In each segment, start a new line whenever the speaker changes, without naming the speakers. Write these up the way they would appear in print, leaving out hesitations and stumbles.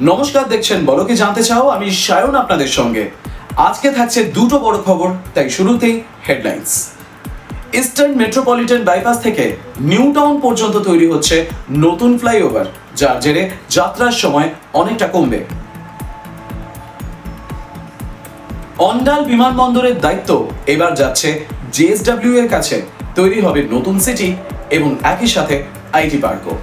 নমস্কার, দেখছেন বলো কি জানতে চাও। আমি সায়ন আপনাদের সঙ্গে। আজকে থাকছে দুটো বড় খবর, তাই শুরুতেই হেডলাইন্স। ইস্টার্ন মেট্রোপলিটন বাইপাস থেকে নিউ টাউন পর্যন্ত তৈরি হচ্ছে নতুন ফ্লাইওভার, যার জেরে যাত্রার সময় অনেকটা কমবে। অন্ডাল বিমানবন্দরের দায়িত্ব এবার যাচ্ছে জেএসডব্লিউ এর কাছে। তৈরি হবে নতুন সিটি এবং একই সাথে আইটি পার্কও।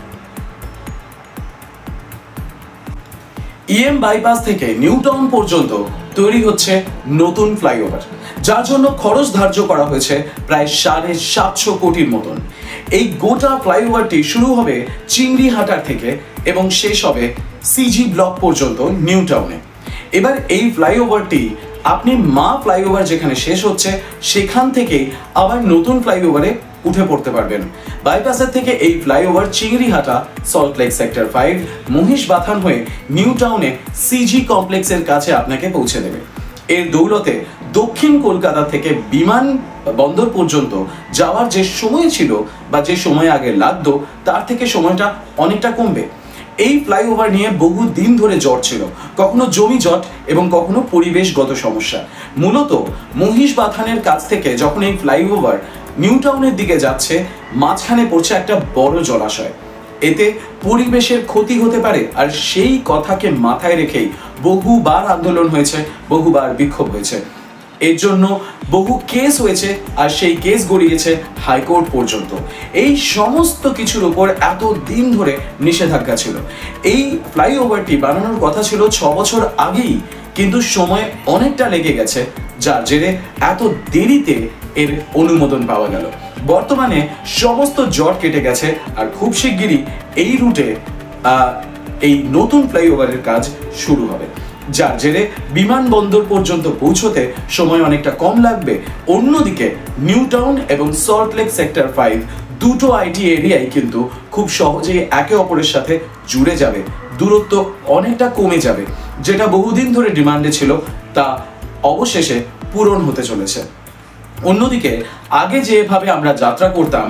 ইএম বাইপাস থেকে নিউ টাউন পর্যন্ত তৈরি হচ্ছে নতুন ফ্লাইওভার, যার জন্য খরচ ধার্য করা হয়েছে প্রায় 750 কোটির মতন। এই গোটা ফ্লাইওভারটি শুরু হবে চিংড়িহাটার থেকে এবং শেষ হবে সিজি ব্লক পর্যন্ত নিউ টাউনে। এবার এই ফ্লাইওভারটি আপনি ফ্লাইওভার যেখানে শেষ হচ্ছে সেখান থেকে আবার নতুন ফ্লাইওভারে উঠে পড়তে পারবেন। বাইপাসের থেকে এই ফ্লাইওভার চিংড়িহাটা, সল্টলেক সেক্টর 5, মহিষবাথান হয়ে নিউ টাউনে সিজি কমপ্লেক্সের কাছে আপনাকে পৌঁছে দেবে। এর দৌলতে দক্ষিণ কলকাতা থেকে বিমান বন্দর পর্যন্ত যাওয়ার যে সময় ছিল বা যে সময় আগে লাগতো তার থেকে সময়টা অনেকটা কমবে। এই ফ্লাইওভার নিয়ে বহু দিন ধরে জট ছিল, কখনো জমি জট এবং কখনো পরিবেশগত সমস্যা। মূলত মহিষবাথানের কাছ থেকে যখন এই ফ্লাইওভার নিউ টাউনের দিকে যাচ্ছে, মাঝখানে পড়ছে একটা বড় জলাশয়। এতে পরিবেশের ক্ষতি হতে পারে, আর সেই কথাকে মাথায় রেখেই বহুবার আন্দোলন হয়েছে, বহুবার বিক্ষোভ হয়েছে। এর জন্য বহু কেস হয়েছে, আর সেই কেস গড়িয়েছে হাইকোর্ট পর্যন্ত। এই সমস্ত কিছুর উপর এত দিন ধরে নিষেধাজ্ঞা ছিল। এই ফ্লাইওভারটি বানানোর কথা ছিল 6 বছর আগেই, কিন্তু সময় অনেকটা লেগে গেছে, যার জেরে এত দেরিতে এর অনুমোদন পাওয়া গেল। বর্তমানে সমস্ত জট কেটে গেছে, আর খুব শিগগিরই এই রুটে এই নতুন ফ্লাইওভারের কাজ শুরু হবে, যার জেরে বিমানবন্দর পর্যন্ত পৌঁছতে সময় অনেকটা কম লাগবে। অন্যদিকে নিউ টাউন এবং সল্টলেক সেক্টর 5 দুটো আইটি এরিয়ায় কিন্তু খুব সহজেই একে অপরের সাথে জুড়ে যাবে, দূরত্ব অনেকটা কমে যাবে। যেটা বহুদিন ধরে ডিমান্ডে ছিল তা অবশেষে পূরণ হতে চলেছে। অন্যদিকে আগে যেভাবে আমরা যাত্রা করতাম,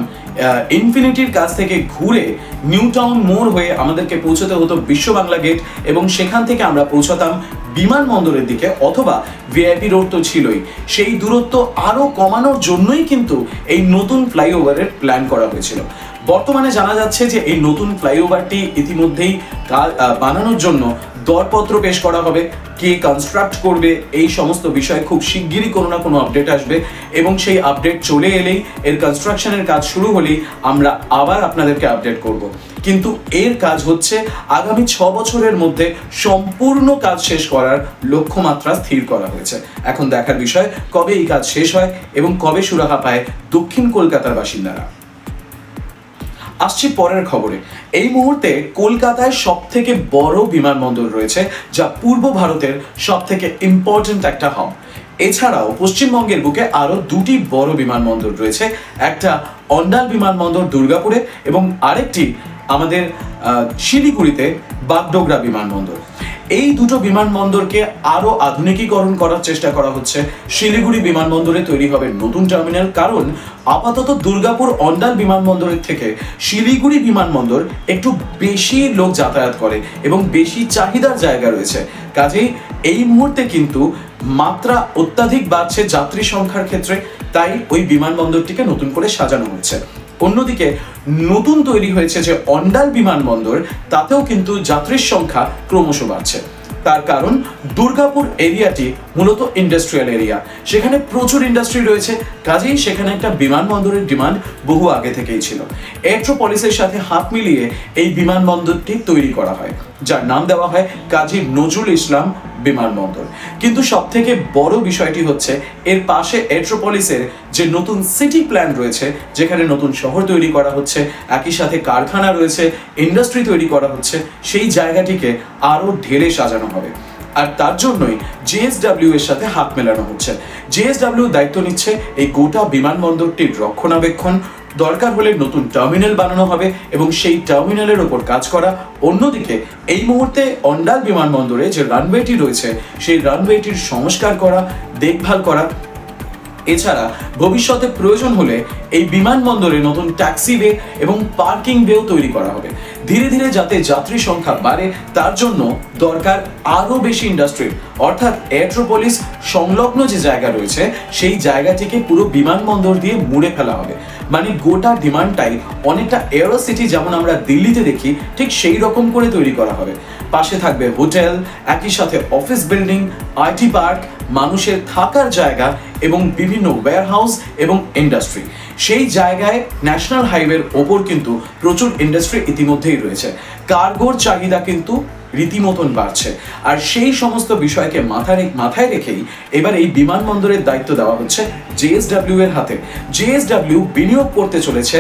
ইনফিনিটির কাছ থেকে ঘুরে নিউ টাউন মোড় হয়ে আমাদেরকে পৌঁছতে হতো বিশ্ব বাংলা গেট, এবং সেখান থেকে আমরা পৌঁছাতাম বিমানবন্দরের দিকে, অথবা ভিআইপি রোড তো ছিলই। সেই দূরত্ব আরো কমানোর জন্যই কিন্তু এই নতুন ফ্লাইওভারের প্ল্যান করা হয়েছিল। বর্তমানে জানা যাচ্ছে যে এই নতুন ফ্লাইওভারটি ইতিমধ্যেই বানানোর জন্য দরপত্র পেশ করা হবে। কে কনস্ট্রাক্ট করবে এই সমস্ত বিষয়ে খুব শিগগিরই কোনো না কোনো আপডেট আসবে, এবং সেই আপডেট চলে এলেই, এর কনস্ট্রাকশনের কাজ শুরু হলেই আমরা আবার আপনাদেরকে আপডেট করব। কিন্তু এর কাজ হচ্ছে আগামী 6 বছরের মধ্যে সম্পূর্ণ কাজ শেষ করার লক্ষ্যমাত্রা স্থির করা হয়েছে। এখন দেখার বিষয় কবে এই কাজ শেষ হয় এবং কবে সুরাহা পায় দক্ষিণ কলকাতার বাসিন্দারা। আসছি পরের খবরে। এই মুহূর্তে কলকাতায় সবথেকে বড় বিমানবন্দর রয়েছে, যা পূর্ব ভারতের সবথেকে ইম্পর্টেন্ট একটা হাব। এছাড়াও পশ্চিমবঙ্গের বুকে আরো দুটি বড় বিমানবন্দর রয়েছে, একটা অন্ডাল বিমানবন্দর দুর্গাপুরে এবং আরেকটি আমাদের শিলিগুড়িতে বাগডোগরা বিমানবন্দর। এই দুটো বিমানবন্দরকে আরো আধুনিকীকরণ করার চেষ্টা করা হচ্ছে। শিলিগুড়ি বিমানবন্দরে তৈরি হবে নতুন টার্মিনাল, কারণ আপাতত দুর্গাপুর অন্ডাল বিমানবন্দরের থেকে শিলিগুড়ি বিমানবন্দর একটু বেশি লোক যাতায়াত করে এবং বেশি চাহিদার জায়গা রয়েছে। কাজেই এই মুহূর্তে কিন্তু মাত্রা অত্যাধিক বাড়ছে যাত্রী সংখ্যার ক্ষেত্রে, তাই ওই বিমানবন্দরটিকে নতুন করে সাজানো হচ্ছে। অন্যদিকে নতুন তৈরি হয়েছে যে অন্ডাল বিমানবন্দর, তাতেও কিন্তু যাত্রীর সংখ্যা ক্রমশ বাড়ছে। তার কারণ দুর্গাপুর এরিয়াটি মূলত ইন্ডাস্ট্রিয়াল এরিয়া, সেখানে প্রচুর ইন্ডাস্ট্রি রয়েছে। কাজেই সেখানে একটা বিমানবন্দরের ডিমান্ড বহু আগে থেকেই ছিল। এট্রোপলিসের সাথে হাত মিলিয়ে এই বিমানবন্দরটি তৈরি করা হয়, যার নাম দেওয়া হয় কাজী নজরুল ইসলাম বিমানবন্দর। কিন্তু সব থেকে বড় বিষয়টি হচ্ছে এর পাশে এট্রোপলিসের যে নতুন সিটি প্ল্যান রয়েছে, যেখানে নতুন শহর তৈরি করা হচ্ছে, একই সাথে কারখানা রয়েছে, ইন্ডাস্ট্রি তৈরি করা হচ্ছে, সেই জায়গাটিকে আরো ঢেলে সাজানো হবে। আর তার জন্যই জেএসডব্লিউ এর সাথে হাত মেলানো হচ্ছে। জেএসডব্লিউ দায়িত্ব নিচ্ছে এই গোটা বিমানবন্দরটির রক্ষণাবেক্ষণ। দরকার হলে নতুন টার্মিনাল বানানো হবে এবং সেই টার্মিনালের ওপর কাজ করা। অন্যদিকে এই মুহূর্তে অন্ডাল বিমানবন্দরে যে রানওয়েটি রয়েছে, সেই রানওয়েটির সংস্কার করা, দেখভাল করা। এছাড়া ভবিষ্যতে প্রয়োজন হলে এই বিমানবন্দরে নতুন ট্যাক্সি বে এবং পার্কিং বেও তৈরি করা হবে, ধীরে ধীরে যাতে যাত্রী সংখ্যা বাড়ে তার জন্য দরকার আরো বেশি ইন্ডাস্ট্রি, অর্থাৎ এয়ারট্রোপলিস সংলগ্ন যে জায়গা রয়েছে সেই জায়গাটিকে পুরো বিমানবন্দর দিয়ে মুড়ে ফেলা হবে। মানে গোটা ডিমান্ডটাই অনেকটা এয়ারো সিটি যেমন আমরা দিল্লিতে দেখি ঠিক সেই রকম করে তৈরি করা হবে। পাশে থাকবে হোটেল, একই সাথে অফিস বিল্ডিং, আইটি পার্ক, মানুষের থাকার জায়গা এবং বিভিন্ন ওয়্যারহাউস এবং ইন্ডাস্ট্রি। সেই জায়গায় ন্যাশনাল হাইওয়ের ওপর কিন্তু প্রচুর ইন্ডাস্ট্রি ইতিমধ্যেই রয়েছে। কার্গোর চাহিদা কিন্তু রীতিমতন বাড়ছে, আর সেই সমস্ত বিষয়কে মাথায় রেখেই এবার এই বিমানবন্দরের দায়িত্ব দেওয়া হচ্ছে জেএসডব্লিউ এর হাতে। জেএসডব্লিউ বিনিয়োগ করতে চলেছে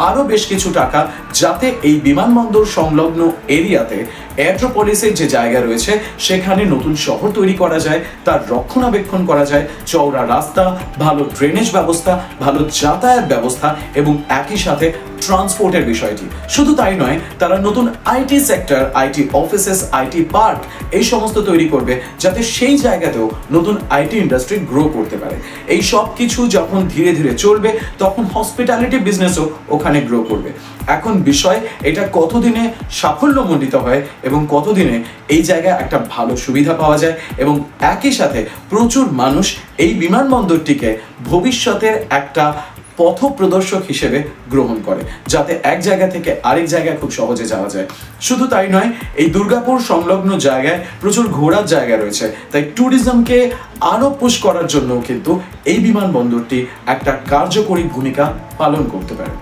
আরো বেশ কিছু টাকা, যাতে এই বিমানবন্দর সংলগ্ন এরিয়াতে এয়ারট্রোপলিসের যে জায়গা রয়েছে সেখানে নতুন শহর তৈরি করা যায়, তার রক্ষণাবেক্ষণ করা যায়, চওড়া রাস্তা, ভালো ড্রেনেজ ব্যবস্থা, ভালো যাতায়াত ব্যবস্থা এবং একই সাথে ট্রান্সপোর্টের বিষয়টি। শুধু তাই নয়, তারা নতুন IT sector, IT offices, IT park এই সমস্ত তৈরি করবে, যাতে সেই জায়গাতেও নতুন আইটি ইন্ডাস্ট্রি গ্রো করতে পারে। এই সব কিছু যখন ধীরে ধীরে চলবে তখন হসপিটালিটি বিজনেসও ওখানে গ্রো করবে। এখন বিষয় এটা কতদিনে সাফল্যমণ্ডিত হয় এবং কতদিনে এই জায়গায় একটা ভালো সুবিধা পাওয়া যায় এবং একই সাথে প্রচুর মানুষ এই বিমানবন্দরটিকে ভবিষ্যতের একটা পথ প্রদর্শক হিসেবে গ্রহণ করে, যাতে এক জায়গা থেকে আরেক জায়গায় খুব সহজে যাওয়া যায়। শুধু তাই নয়, এই দুর্গাপুর সংলগ্ন জায়গায় প্রচুর ঘোরার জায়গা রয়েছে, তাই ট্যুরিজমকে আরো পুশ করার জন্য কিন্তু এই বিমানবন্দরটি একটা কার্যকরী ভূমিকা পালন করতে পারে।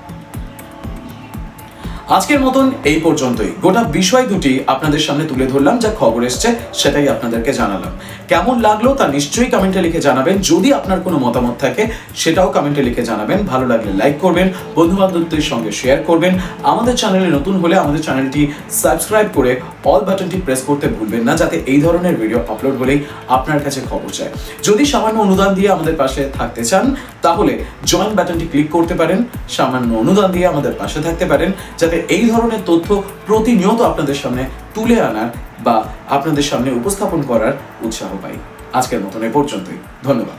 আজকের মতন এই পর্যন্তই। গোটা বিষয় দুটি আপনাদের সামনে তুলে ধরলাম, যা খবর এসছে সেটাই আপনাদেরকে জানালাম। কেমন লাগলো তা নিশ্চয়ই কমেন্টে লিখে জানাবেন। যদি আপনার কোনো মতামত থাকে সেটাও কমেন্টে লিখে জানাবেন। ভালো লাগলে লাইক করবেন, বন্ধু বান্ধবদের সঙ্গে শেয়ার করবেন। আমাদের চ্যানেলে নতুন হলে আমাদের চ্যানেলটি সাবস্ক্রাইব করে অল বাটনটি প্রেস করতে ভুলবেন না, যাতে এই ধরনের ভিডিও আপলোড হলেই আপনার কাছে খবর যায়। যদি সামান্য অনুদান দিয়ে আমাদের পাশে থাকতে চান তাহলে জয়েন বাটনটি ক্লিক করতে পারেন। সামান্য অনুদান দিয়ে আমাদের পাশে থাকতে পারেন, যাতে এই ধরনের তথ্য প্রতিনিয়ত আপনাদের সামনে তুলে আনার বা আপনাদের সামনে উপস্থাপন করার উৎসাহ পাই। আজকের মতন এ পর্যন্তই। ধন্যবাদ।